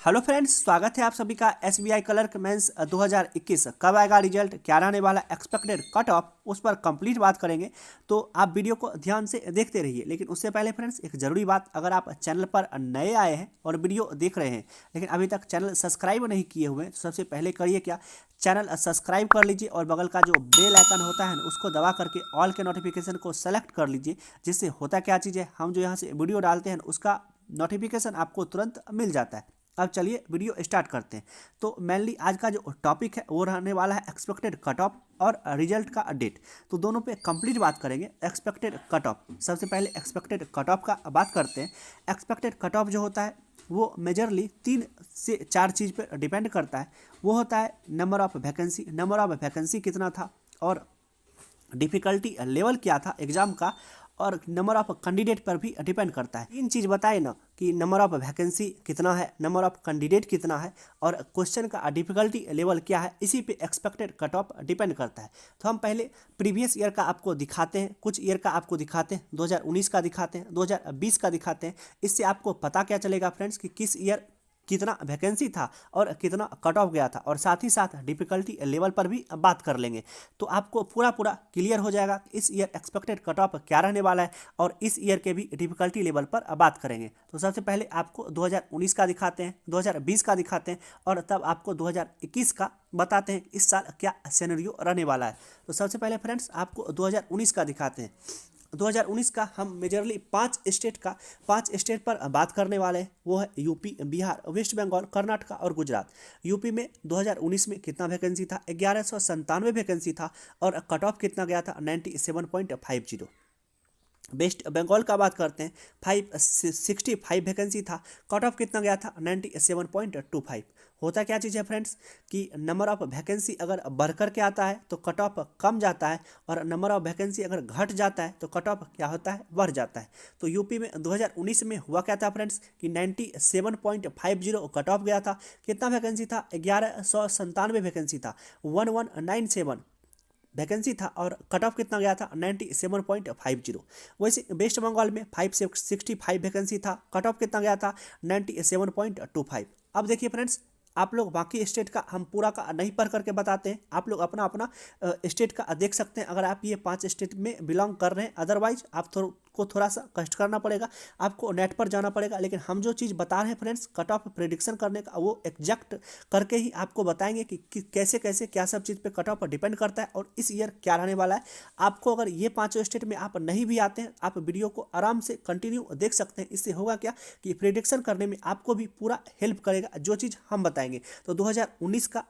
Hello friends, स्वागत है आप सभी का एसबीआई क्लर्क मेंस 2021। कब आएगा रिजल्ट, क्या रहने वाला एक्सपेक्टेड कट ऑफ, उस पर कंप्लीट बात करेंगे। तो आप वीडियो को ध्यान से देखते रहिए। लेकिन उससे पहले फ्रेंड्स एक ज़रूरी बात, अगर आप चैनल पर नए आए हैं और वीडियो देख रहे हैं लेकिन अभी तक चैनल सब्सक्राइब नहीं किए हुए हैं, तो सबसे पहले करिए क्या, चैनल सब्सक्राइब कर लीजिए और बगल का जो बेल आइकन होता है उसको दबा करके ऑल के नोटिफिकेशन को सेलेक्ट कर लीजिए। जिससे होता क्या चीज़ है, हम जो यहाँ से वीडियो डालते हैं उसका नोटिफिकेशन आपको तुरंत मिल जाता है। अब चलिए वीडियो स्टार्ट करते हैं। तो मेनली आज का जो टॉपिक है वो रहने वाला है एक्सपेक्टेड कट ऑफ और रिजल्ट का डेट। तो दोनों पे कंप्लीट बात करेंगे। एक्सपेक्टेड कट ऑफ, सबसे पहले एक्सपेक्टेड कट ऑफ का बात करते हैं। एक्सपेक्टेड कट ऑफ जो होता है वो मेजरली 3 से 4 चीज़ पे डिपेंड करता है। वो होता है number of vacancy, number of vacancy कितना था और डिफ़िकल्टी लेवल क्या था एग्ज़ाम का, और नंबर ऑफ कैंडिडेट पर भी डिपेंड करता है। तीन चीज़ बताए ना कि नंबर ऑफ वैकेंसी कितना है, नंबर ऑफ कैंडिडेट कितना है और क्वेश्चन का डिफ़िकल्टी लेवल क्या है, इसी पे एक्सपेक्टेड कट ऑफ डिपेंड करता है। तो हम पहले प्रीवियस ईयर का आपको दिखाते हैं, कुछ ईयर का आपको दिखाते हैं, 2019 का दिखाते हैं, 2020 का दिखाते हैं। इससे आपको पता क्या चलेगा फ्रेंड्स कि किस ईयर कितना वैकेंसी था और कितना कट ऑफ गया था, और साथ ही साथ डिफ़िकल्टी लेवल पर भी बात कर लेंगे। तो आपको पूरा क्लियर हो जाएगा कि इस ईयर एक्सपेक्टेड कट ऑफ क्या रहने वाला है और इस ईयर के भी डिफ़िकल्टी लेवल पर बात करेंगे। तो सबसे पहले आपको 2019 का दिखाते हैं, 2020 का दिखाते हैं और तब आपको 2021 का बताते हैं इस साल क्या सिनेरियो रहने वाला है। तो सबसे पहले फ्रेंड्स आपको 2019 का दिखाते हैं। 2019 का हम मेजरली 5 स्टेट पर बात करने वाले हैं। वो है यूपी, बिहार, वेस्ट बंगाल, कर्नाटका और गुजरात। यूपी में 2019 में कितना वैकेंसी था, 1197 वैकेंसी था और कट ऑफ कितना गया था, 97.50। वेस्ट बंगाल का बात करते हैं, 565 वैकेंसी था, कट ऑफ कितना गया था, 97.25। होता क्या चीज़ है फ्रेंड्स कि नंबर ऑफ वैकेंसी अगर बढ़ कर के आता है तो कट ऑफ कम जाता है, और नंबर ऑफ वैकेंसी अगर घट जाता है तो कट ऑफ क्या होता है, बढ़ जाता है। तो यूपी में 2019 में हुआ क्या था फ्रेंड्स कि 97.50 कट ऑफ गया था। कितना वैकेंसी था, 1197 वैकेंसी था, 1197 वैकेंसी था और कट ऑफ कितना गया था, 97.50। वैसे वेस्ट बंगाल में 565 वैकेंसी था, कट ऑफ कितना गया था, 97.25। अब देखिए फ्रेंड्स, आप लोग बाकी स्टेट का हम पूरा का नहीं पढ़ करके बताते हैं, आप लोग अपना अपना स्टेट का देख सकते हैं अगर आप ये 5 स्टेट में बिलोंग कर रहे हैं। अदरवाइज आप को थोड़ा सा कष्ट करना पड़ेगा, आपको नेट पर जाना पड़ेगा। लेकिन हम जो चीज़ बता रहे हैं फ्रेंड्स, कट ऑफ प्रेडिक्शन करने का, वो एग्जैक्ट करके ही आपको बताएंगे कि कैसे कैसे क्या सब चीज़ पे कट ऑफ डिपेंड करता है और इस ईयर क्या रहने वाला है। आपको अगर ये 5 स्टेट में आप नहीं भी आते हैं, आप वीडियो को आराम से कंटिन्यू देख सकते हैं। इससे होगा क्या कि प्रेडिक्शन करने में आपको भी पूरा हेल्प करेगा जो चीज़ हम बताएंगे। तो 2019 का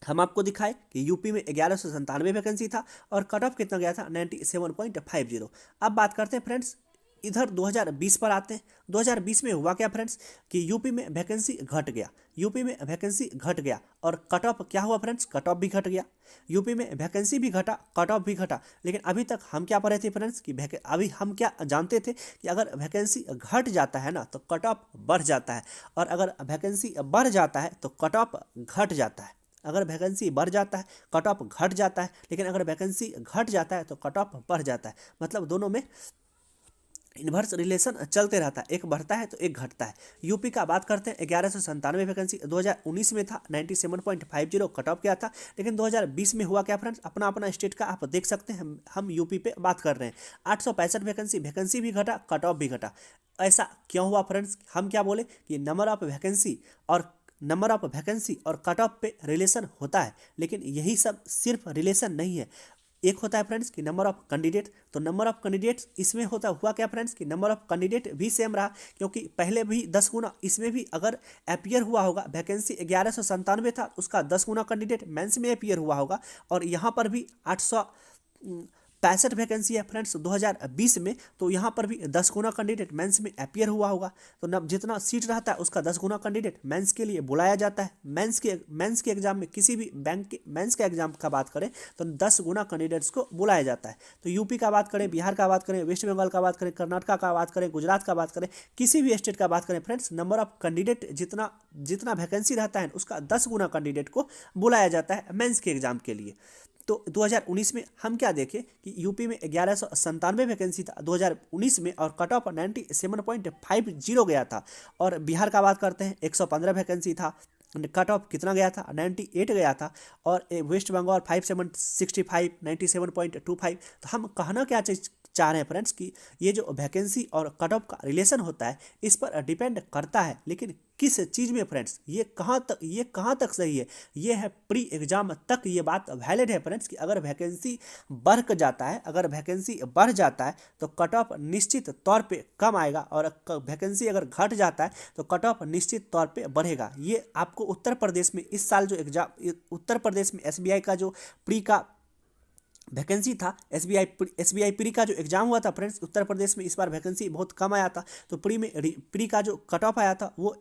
हम आपको दिखाए कि यूपी में 1197 वैकेंसी था और कट ऑफ कितना गया था, 97.50। अब बात करते हैं फ्रेंड्स, इधर 2020 पर आते हैं। 2020 में हुआ क्या फ्रेंड्स कि यूपी में वैकेंसी घट गया, यूपी में वैकेंसी घट गया और कट ऑफ क्या हुआ फ्रेंड्स, कट ऑफ भी घट गया। यूपी में वैकेंसी भी घटा, कट ऑफ भी घटा। लेकिन अभी तक हम क्या पढ़े थे फ्रेंड्स कि अभी हम क्या जानते थे कि अगर वैकेंसी घट जाता है ना तो कट ऑफ बढ़ जाता है, और अगर वैकेंसी बढ़ जाता है तो कट ऑफ घट जाता है। अगर वैकेंसी बढ़ जाता है कट ऑफ घट जाता है, लेकिन अगर वैकेंसी घट जाता है तो कट ऑफ बढ़ जाता है। मतलब दोनों में इन्वर्स रिलेशन चलते रहता है, एक बढ़ता है तो एक घटता है। यूपी का बात करते हैं, 1197 वैकेंसी 2019 में था, 97.50 कट ऑफ किया था। लेकिन 2020 में हुआ क्या फ्रेंड्स, अपना अपना स्टेट का आप देख सकते हैं। हम यूपी पे बात कर रहे हैं, 865 वैकेंसी भी घटा, कट ऑफ भी घटा। ऐसा क्यों हुआ फ्रेंड्स, हम क्या बोले कि नंबर ऑफ वैकेंसी और कट ऑफ पे रिलेशन होता है। लेकिन यही सब सिर्फ रिलेशन नहीं है, एक होता है फ्रेंड्स कि नंबर ऑफ कैंडिडेट। तो नंबर ऑफ कैंडिडेट्स इसमें हुआ क्या फ्रेंड्स कि नंबर ऑफ कैंडिडेट भी सेम रहा, क्योंकि पहले भी 10 गुना इसमें भी अगर अपियर हुआ होगा। वैकेंसी 1197 था, उसका 10 गुना कैंडिडेट मेंस में अपियर हुआ होगा, और यहाँ पर भी 865 वैकेंसी है फ्रेंड्स 2020 में, तो यहाँ पर भी 10 गुना कैंडिडेट मेंस में अपियर हुआ होगा। तो न जितना सीट रहता है उसका 10 गुना कैंडिडेट मेंस के लिए बुलाया जाता है। मेंस के एग्जाम में, किसी भी बैंक के मेंस के एग्जाम का बात करें तो 10 गुना कैंडिडेट्स को बुलाया जाता है। तो यूपी का बात करें, बिहार का बात करें, वेस्ट बंगाल का बात करें, कर्नाटका का बात करें, गुजरात का बात करें, किसी भी स्टेट का बात करें फ्रेंड्स, नंबर ऑफ कैंडिडेट जितना वैकेंसी रहता है उसका 10 गुना कैंडिडेट को बुलाया जाता है मेंस के एग्जाम के लिए। तो 2019 में हम क्या देखें कि यूपी में 1197 वैकेंसी था 2019 में, और कट ऑफ 97.50 गया था। और बिहार का बात करते हैं, 115 वैकेंसी था, कट ऑफ कितना गया था, 98 गया था। और वेस्ट बंगाल 5765, 97.25। तो हम कहना क्या चाह रहे हैं फ्रेंड्स कि ये जो वैकेंसी और कट ऑफ का रिलेशन होता है इस पर डिपेंड करता है, लेकिन किस चीज़ में फ्रेंड्स, ये कहाँ तक सही है, ये है प्री एग्जाम तक ये बात वैलिड है फ्रेंड्स कि अगर वैकेंसी बढ़ जाता है, अगर वैकेंसी बढ़ जाता है तो कट ऑफ निश्चित तौर पे कम आएगा, और वैकेंसी अगर घट जाता है तो कट ऑफ निश्चित तौर पे बढ़ेगा। ये आपको उत्तर प्रदेश में इस साल जो एग्जाम, उत्तर प्रदेश में एसबीआई का जो प्री का वैकेंसी था, एसबीआई प्री का जो एग्जाम हुआ था फ्रेंड्स, उत्तर प्रदेश में इस बार वैकेंसी बहुत कम आया था। तो प्री का जो कट ऑफ आया था वो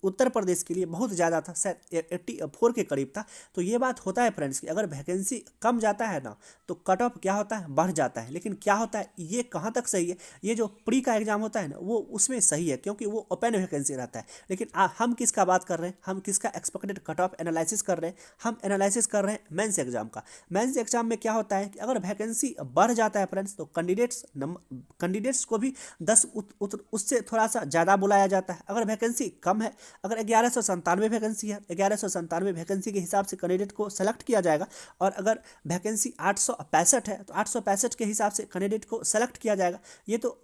उत्तर प्रदेश के लिए बहुत ज़्यादा था, शायद 84 के करीब था। तो ये बात होता है फ्रेंड्स कि अगर वैकेंसी कम जाता है ना तो कट ऑफ क्या होता है, बढ़ जाता है। लेकिन क्या होता है, ये कहाँ तक सही है, ये जो प्री का एग्जाम होता है ना वो उसमें सही है, क्योंकि वो ओपन वैकेंसी रहता है। लेकिन हम किसका बात कर रहे हैं, हम किसका एक्सपेक्टेड कट ऑफ एनालिसिस कर रहे हैं, हम एनालिसिस कर रहे हैं मेंस एग्जाम का। मेंस एग्जाम में क्या होता है कि अगर वैकेंसी बढ़ जाता है फ्रेंड्स तो कैंडिडेट्स को भी 10 उससे थोड़ा सा ज़्यादा बुलाया जाता है। अगर वैकेंसी कम है, अगर 1197 वैकेंसी है, 1197 वैकेंसी के हिसाब से कैंडिडेट को सेलेक्ट किया जाएगा। और अगर वैकेंसी 865 है तो 865 के हिसाब से कैंडिडेट को सेलेक्ट किया जाएगा। ये तो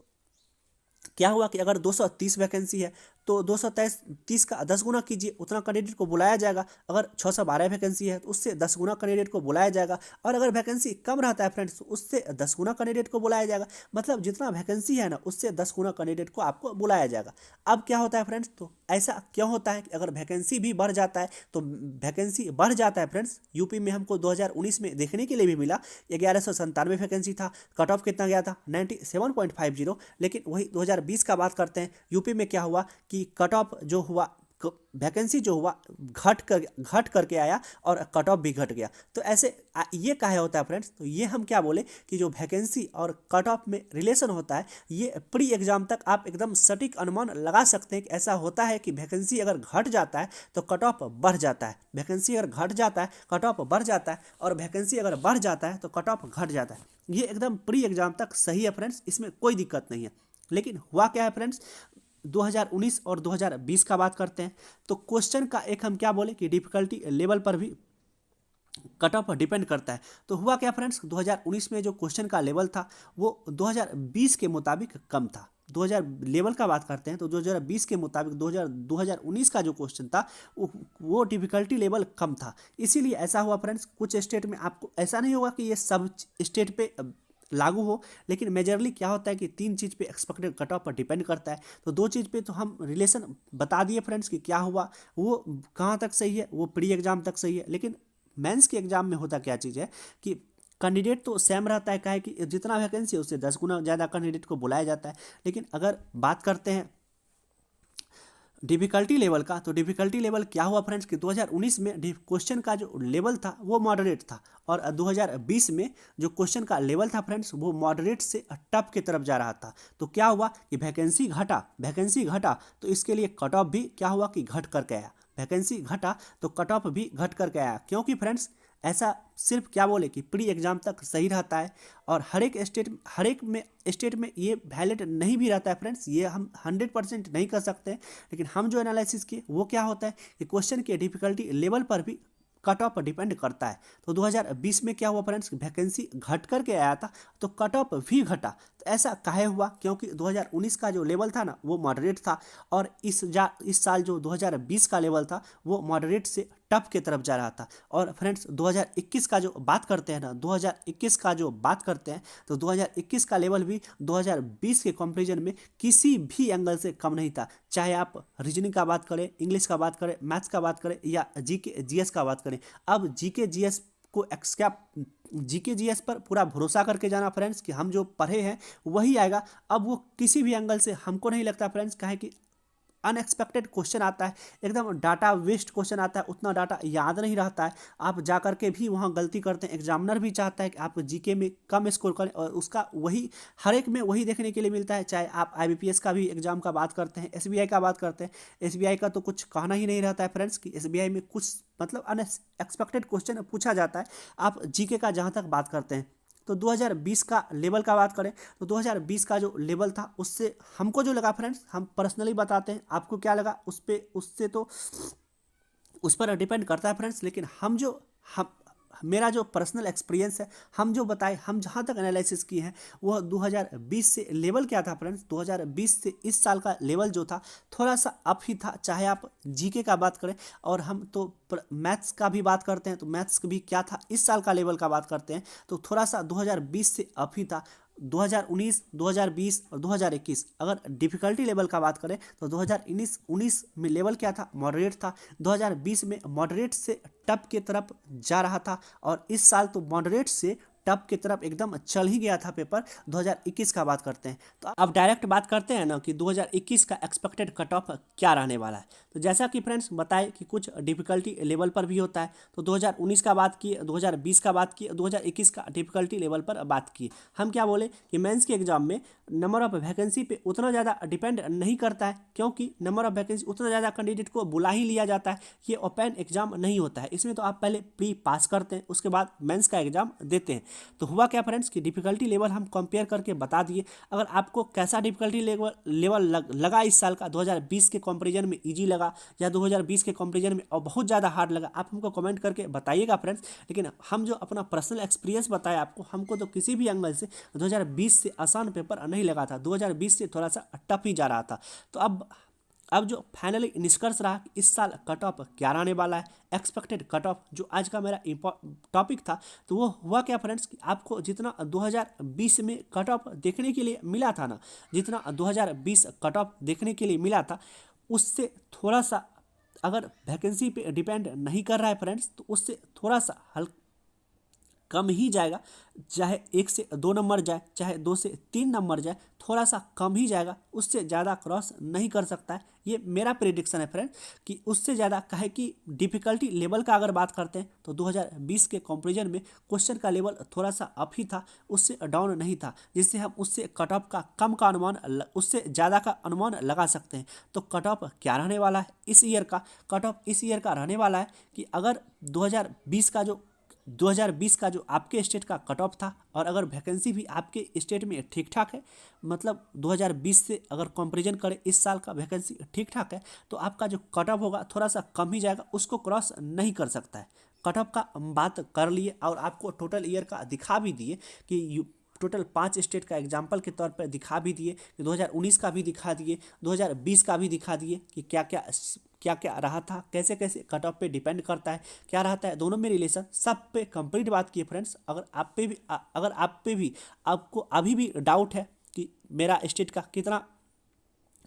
क्या हुआ कि अगर 230 वैकेंसी है तो 230 का 10 गुना कीजिए, उतना कैंडिडेट को बुलाया जाएगा। अगर 612 वैकेंसी है तो उससे 10 गुना कैंडिडेट को बुलाया जाएगा। और अगर वैकेंसी कम रहता है फ्रेंड्स तो उससे 10 गुना कैंडिडेट को बुलाया जाएगा। मतलब जितना वैकेंसी है ना उससे 10 गुना कैंडिडेट को आपको बुलाया जाएगा। अब क्या होता है फ्रेंड्स, तो ऐसा क्यों होता है कि अगर वैकेंसी भी बढ़ जाता है तो वैकेंसी बढ़ जाता है फ्रेंड्स। यूपी में हमको 2019 में देखने के लिए भी मिला 1197 वैकेंसी था, कट ऑफ कितना गया था 97.50। लेकिन वही 2020 का बात करते हैं, यूपी में क्या हुआ कि कट ऑफ जो हुआ, वैकेंसी जो हुआ घट करके आया और कट ऑफ भी घट गया। तो ऐसे ये काहे होता है फ्रेंड्स, तो ये हम क्या बोले कि जो वैकेंसी और कट ऑफ में रिलेशन होता है ये प्री एग्जाम तक आप एकदम सटीक अनुमान लगा सकते हैं कि ऐसा होता है कि वैकेंसी अगर घट जाता है तो कट ऑफ बढ़ जाता है, वैकेंसी अगर घट जाता है कट ऑफ बढ़ जाता है, और वैकेंसी अगर बढ़ जाता है तो कट ऑफ घट जाता है। ये एकदम प्री एग्जाम तक सही है फ्रेंड्स, इसमें कोई दिक्कत नहीं है। लेकिन हुआ क्या है फ्रेंड्स, 2019 और 2020 का बात करते हैं तो क्वेश्चन का एक हम क्या बोले कि डिफिकल्टी लेवल पर भी कट ऑफ डिपेंड करता है। तो हुआ क्या फ्रेंड्स, 2019 में जो क्वेश्चन का लेवल था वो 2020 के मुताबिक कम था। 2000 लेवल का बात करते हैं तो 2020 के मुताबिक 2019 का जो क्वेश्चन था वो डिफिकल्टी लेवल कम था। इसीलिए ऐसा हुआ फ्रेंड्स। कुछ स्टेट में आपको ऐसा नहीं होगा कि ये सब स्टेट पे लागू हो, लेकिन मेजरली क्या होता है कि 3 चीज़ पे एक्सपेक्टेड कट ऑफ पर डिपेंड करता है। तो 2 चीज़ पे तो हम रिलेशन बता दिए फ्रेंड्स कि क्या हुआ, वो कहाँ तक सही है, वो प्री एग्जाम तक सही है। लेकिन मेंस के एग्जाम में होता क्या चीज़ है कि कैंडिडेट तो सेम रहता है, क्या है कि जितना वैकेंसी है उससे 10 गुना ज़्यादा कैंडिडेट को बुलाया जाता है। लेकिन अगर बात करते हैं डिफ़िकल्टी लेवल का, तो डिफ़िकल्टी लेवल क्या हुआ फ्रेंड्स कि 2019 में क्वेश्चन का जो लेवल था वो मॉडरेट था, और 2020 में जो क्वेश्चन का लेवल था फ्रेंड्स वो मॉडरेट से टफ की तरफ जा रहा था। तो क्या हुआ कि वैकेंसी घटा तो इसके लिए कट ऑफ भी क्या हुआ कि घट करके आया। वैकेंसी घटा तो कट ऑफ भी घट करके आया, क्योंकि फ्रेंड्स ऐसा सिर्फ क्या बोले कि प्री एग्जाम तक सही रहता है, और हर एक स्टेट में ये वैलिड नहीं भी रहता है फ्रेंड्स। ये हम 100% नहीं कर सकते, लेकिन हम जो एनालिसिस किए वो क्या होता है कि क्वेश्चन के डिफिकल्टी लेवल पर भी कट ऑफ डिपेंड करता है। तो 2020 में क्या हुआ फ्रेंड्स, वैकेंसी घट करके आया था तो कट ऑफ भी घटा। तो ऐसा काहे हुआ, क्योंकि 2019 का जो लेवल था ना वो मॉडरेट था, और इस साल जो 2020 का लेवल था वो मॉडरेट से टफ की तरफ जा रहा था। और फ्रेंड्स 2021 का जो बात करते हैं ना, 2021 का जो बात करते हैं तो 2021 का लेवल भी 2020 के कंपैरिजन में किसी भी एंगल से कम नहीं था। चाहे आप रीजनिंग का बात करें, इंग्लिश का बात करें, मैथ्स का बात करें, या जीके जीएस का बात करें। अब जीके जीएस पर पूरा भरोसा करके जाना फ्रेंड्स कि हम जो पढ़े हैं वही आएगा। अब वो किसी भी एंगल से हमको नहीं लगता फ्रेंड्स, काहे कि अनएक्सपेक्टेड क्वेश्चन आता है, एकदम डाटा वेस्ट क्वेश्चन आता है, उतना डाटा याद नहीं रहता है, आप जा करके भी वहाँ गलती करते हैं। एग्जामिनर भी चाहता है कि आप जीके में कम स्कोर करें और उसका वही हर एक में वही देखने के लिए मिलता है। चाहे आप आईबीपीएस का भी एग्जाम का बात करते हैं, एसबीआई का बात करते हैं, एसबीआई का तो कुछ कहना ही नहीं रहता है फ्रेंड्स कि एसबीआई में कुछ मतलब अनएक्सपेक्टेड क्वेश्चन पूछा जाता है। आप जीके का जहाँ तक बात करते हैं तो 2020 का लेवल का बात करें तो 2020 का जो लेवल था उससे हमको जो लगा फ्रेंड्स, हम पर्सनली बताते हैं, आपको क्या लगा उस पे उससे तो उस पर डिपेंड करता है फ्रेंड्स। लेकिन हम मेरा जो पर्सनल एक्सपीरियंस है, हम जो बताए, हम जहाँ तक एनालिसिस किए हैं वह 2020 से लेवल क्या था फ्रेंड्स, 2020 से इस साल का लेवल जो था थोड़ा सा अप ही था। चाहे आप जीके का बात करें और हम तो मैथ्स का भी बात करते हैं तो मैथ्स भी क्या था इस साल का लेवल का बात करते हैं तो थोड़ा सा 2020 से अप ही था। 2019, 2020 और 2021 अगर डिफ़िकल्टी लेवल का बात करें तो 2019 में लेवल क्या था, मॉडरेट था। 2020 में मॉडरेट से टफ की तरफ जा रहा था और इस साल तो मॉडरेट से टफ की तरफ एकदम चल ही गया था पेपर। 2021 का बात करते हैं तो अब डायरेक्ट बात करते हैं ना कि 2021 का एक्सपेक्टेड कट ऑफ क्या रहने वाला है। तो जैसा कि फ्रेंड्स बताए कि कुछ डिफ़िकल्टी लेवल पर भी होता है, तो 2019 का बात किए, 2020 का बात किए, 2021 का डिफ़िकल्टी लेवल पर बात की। हम क्या बोले कि मेंस के एग्जाम में नंबर ऑफ वैकेंसी पे उतना ज़्यादा डिपेंड नहीं करता है, क्योंकि नंबर ऑफ वैकेंसी उतना ज़्यादा कैंडिडेट को बुला ही लिया जाता है। ये ओपन एग्जाम नहीं होता है, इसमें तो आप पहले प्री पास करते हैं उसके बाद मेंस का एग्जाम देते हैं। तो हुआ क्या फ्रेंड्स कि डिफ़िकल्टी लेवल हम कंपेयर करके बता दिए। अगर आपको कैसा डिफ़िकल्टी लेवल लगा इस साल का, 2020 के कंपैरिजन में इजी लगा या 2020 के कंपैरिजन में और बहुत ज़्यादा हार्ड लगा, आप हमको कमेंट करके बताइएगा फ्रेंड्स। लेकिन हम जो अपना पर्सनल एक्सपीरियंस बताया आपको, हमको तो किसी भी एंगल से 2020 से आसान पेपर नहीं लगा था, 2020 से थोड़ा सा टफ ही जा रहा था। तो अब जो फाइनली निष्कर्ष रहा कि इस साल कट ऑफ क्या रहने वाला है, एक्सपेक्टेड कट ऑफ, जो आज का मेरा टॉपिक था, तो वो हुआ क्या फ्रेंड्स कि आपको जितना 2020 में कट ऑफ देखने के लिए मिला था ना, जितना 2020 कट ऑफ देखने के लिए मिला था उससे थोड़ा सा, अगर वैकेंसी पे डिपेंड नहीं कर रहा है फ्रेंड्स, तो उससे थोड़ा सा हल्का कम ही जाएगा। चाहे 1 से 2 नंबर जाए, चाहे 2 से 3 नंबर जाए, थोड़ा सा कम ही जाएगा, उससे ज़्यादा क्रॉस नहीं कर सकता है। ये मेरा प्रेडिक्शन है फ्रेंड कि उससे ज़्यादा कहे कि डिफ़िकल्टी लेवल का अगर बात करते हैं तो 2020 के कंपैरिजन में क्वेश्चन का लेवल थोड़ा सा अप ही था, उससे डाउन नहीं था, जिससे हम उससे कट ऑफ का कम का अनुमान, उससे ज़्यादा का अनुमान लगा सकते हैं। तो कट ऑफ क्या रहने वाला है इस ईयर का, कट ऑफ इस ईयर का रहने वाला है कि अगर 2020 का जो आपके स्टेट का कट ऑफ था और अगर वैकेंसी भी आपके स्टेट में ठीक ठाक है, मतलब 2020 से अगर कंपैरिजन करें इस साल का वैकेंसी ठीक ठाक है, तो आपका जो कट ऑफ होगा थोड़ा सा कम ही जाएगा, उसको क्रॉस नहीं कर सकता है। कट ऑफ का हम बात कर लिए और आपको टोटल ईयर का दिखा भी दिए कि टोटल 5 स्टेट का एग्जाम्पल के तौर पर दिखा भी दिए कि 2019 का भी दिखा दिए, 2020 का भी दिखा दिए कि क्या क्या रहा था, कैसे कैसे कट ऑफ पे डिपेंड करता है, क्या रहता है दोनों में रिलेशन, सब पे कंप्लीट बात की फ्रेंड्स। अगर आप पे भी आपको अभी भी डाउट है कि मेरा स्टेट का कितना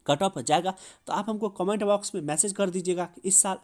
कट ऑफ जाएगा, तो आप हमको कमेंट बॉक्स में मैसेज कर दीजिएगा कि इस साल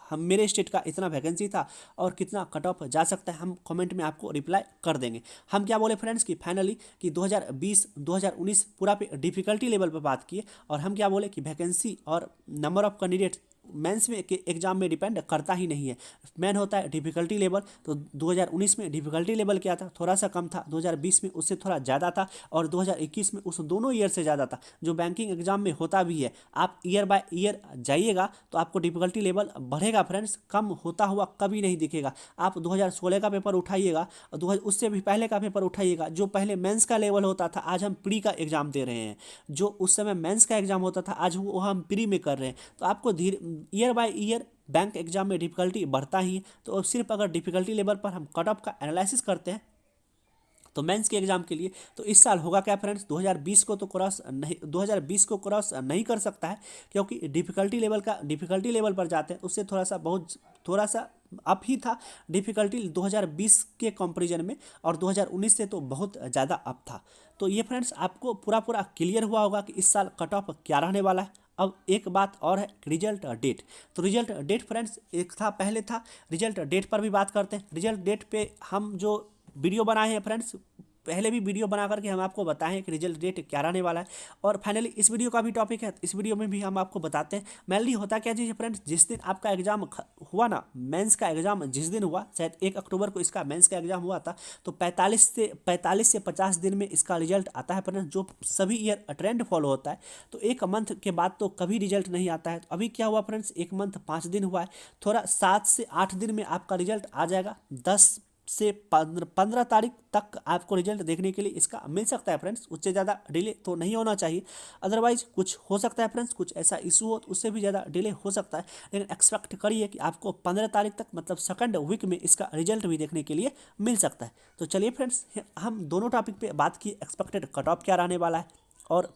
हम मेरे स्टेट का इतना वैकेंसी था और कितना कट ऑफ जा सकता है, हम कमेंट में आपको रिप्लाई कर देंगे। हम क्या बोले फ्रेंड्स कि फाइनली कि 2020 2019 पूरा पे डिफ़िकल्टी लेवल पर बात किए और हम क्या बोले कि वैकेंसी और नंबर ऑफ कैंडिडेट मेंस में के एग्जाम में डिपेंड करता ही नहीं है, मेन होता है डिफ़िकल्टी लेवल। तो 2019 में डिफ़िकल्टी लेवल क्या था, थोड़ा सा कम था, 2020 में उससे थोड़ा ज़्यादा था और 2021 में उस दोनों ईयर से ज़्यादा था, जो बैंकिंग एग्जाम में होता भी है। आप ईयर बाय ईयर जाइएगा तो आपको डिफ़िकल्टी लेवल बढ़ेगा फ्रेंड्स, कम होता हुआ कभी नहीं दिखेगा। आप 2016 का पेपर उठाइएगा और उससे भी पहले का पेपर उठाइएगा, जो पहले मेंस का लेवल होता था आज हम प्री का एग्ज़ाम दे रहे हैं, जो उस समय मेंस का एग्ज़ाम होता था आज वो हम प्री में कर रहे हैं। तो आपको year by year bank exam में डिफ़िकल्टी बढ़ता ही है। तो सिर्फ अगर डिफ़िकल्टी लेवल पर हम कट ऑफ का एनालिसिस करते हैं तो मेंस के एग्जाम के लिए, तो इस साल होगा क्या फ्रेंड्स, 2020 को क्रॉस नहीं कर सकता है, क्योंकि डिफ़िकल्टी लेवल पर जाते हैं उससे थोड़ा सा अप ही था डिफ़िकल्टी 2020 के कंपैरिजन में, और 2019 से तो बहुत ज़्यादा अप था। तो ये फ्रेंड्स आपको पूरा क्लियर हुआ होगा कि इस साल कट ऑफ क्या रहने वाला है। अब एक बात और है, रिजल्ट डेट। तो रिजल्ट डेट फ्रेंड्स पहले था, रिजल्ट डेट पर भी बात करते हैं। रिजल्ट डेट पे हम जो वीडियो बनाए हैं फ्रेंड्स पहले भी वीडियो बना करके हम आपको बताएं कि रिजल्ट डेट क्या रहने वाला है। और फाइनली इस वीडियो का भी टॉपिक है, इस वीडियो में भी हम आपको बताते हैं। मेनली होता क्या चीज़ है फ्रेंड्स, जिस दिन आपका एग्जाम हुआ ना, मेंस का एग्जाम जिस दिन हुआ, शायद 1 अक्टूबर को इसका मेंस का एग्जाम हुआ था, तो 45 से 50 दिन में इसका रिजल्ट आता है फ्रेंड्स, जो सभी ईयर ट्रेंड फॉलो होता है। तो 1 मंथ के बाद तो कभी रिजल्ट नहीं आता है। तो अभी क्या हुआ फ्रेंड्स, 1 मंथ 5 दिन हुआ है, थोड़ा 7 से 8 दिन में आपका रिजल्ट आ जाएगा। 10 से 15 तारीख तक आपको रिजल्ट देखने के लिए इसका मिल सकता है फ्रेंड्स, उससे ज़्यादा डिले तो नहीं होना चाहिए। अदरवाइज कुछ हो सकता है फ्रेंड्स, कुछ ऐसा इशू हो तो उससे भी ज़्यादा डिले हो सकता है, लेकिन एक्सपेक्ट करिए कि आपको 15 तारीख तक मतलब सेकंड वीक में इसका रिजल्ट भी देखने के लिए मिल सकता है। तो चलिए फ्रेंड्स, हम दोनों टॉपिक पे बात की, एक्सपेक्टेड कट ऑफ क्या रहने वाला है और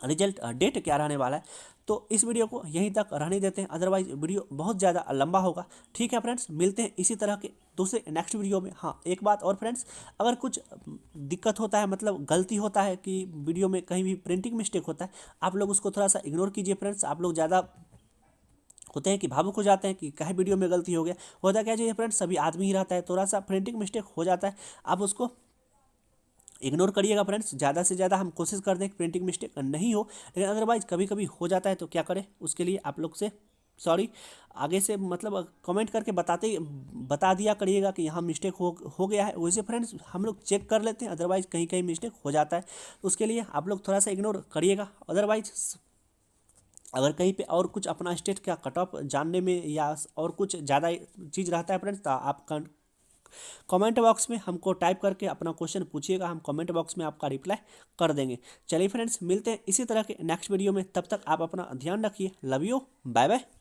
रिजल्ट डेट क्या रहने वाला है। तो इस वीडियो को यहीं तक रहने देते हैं, अदरवाइज वीडियो बहुत ज़्यादा लंबा होगा। ठीक है फ्रेंड्स, मिलते हैं इसी तरह के दूसरे नेक्स्ट वीडियो में। हाँ, एक बात और फ्रेंड्स, अगर कुछ दिक्कत होता है, मतलब गलती होता है कि वीडियो में कहीं भी प्रिंटिंग मिस्टेक होता है, आप लोग उसको थोड़ा सा इग्नोर कीजिए फ्रेंड्स। आप लोग ज़्यादा होते हैं कि भावुक हो जाते हैं कि कहे वीडियो में गलती हो गया, होता क्या चाहिए फ्रेंड्स, सभी आदमी ही रहता है, थोड़ा सा प्रिंटिंग मिस्टेक हो जाता है, आप उसको इग्नोर करिएगा फ्रेंड्स। ज़्यादा से ज़्यादा हम कोशिश करते हैं कि प्रिंटिंग मिस्टेक नहीं हो, लेकिन अदरवाइज कभी कभी हो जाता है, तो क्या करें, उसके लिए आप लोग से सॉरी। आगे से मतलब कमेंट करके बता दिया करिएगा कि यहाँ मिस्टेक हो गया है। वैसे फ्रेंड्स हम लोग चेक कर लेते हैं, अदरवाइज कहीं कहीं मिस्टेक हो जाता है, तो उसके लिए आप लोग थोड़ा सा इग्नोर करिएगा। अदरवाइज अगर कहीं पे और कुछ अपना स्टेट का कट ऑफ जानने में या और कुछ ज़्यादा चीज़ रहता है फ्रेंड्स, तो आप कमेंट बॉक्स में हमको टाइप करके अपना क्वेश्चन पूछिएगा, हम कमेंट बॉक्स में आपका रिप्लाई कर देंगे। चलिए फ्रेंड्स, मिलते हैं इसी तरह के नेक्स्ट वीडियो में, तब तक आप अपना ध्यान रखिए। Love you, bye bye.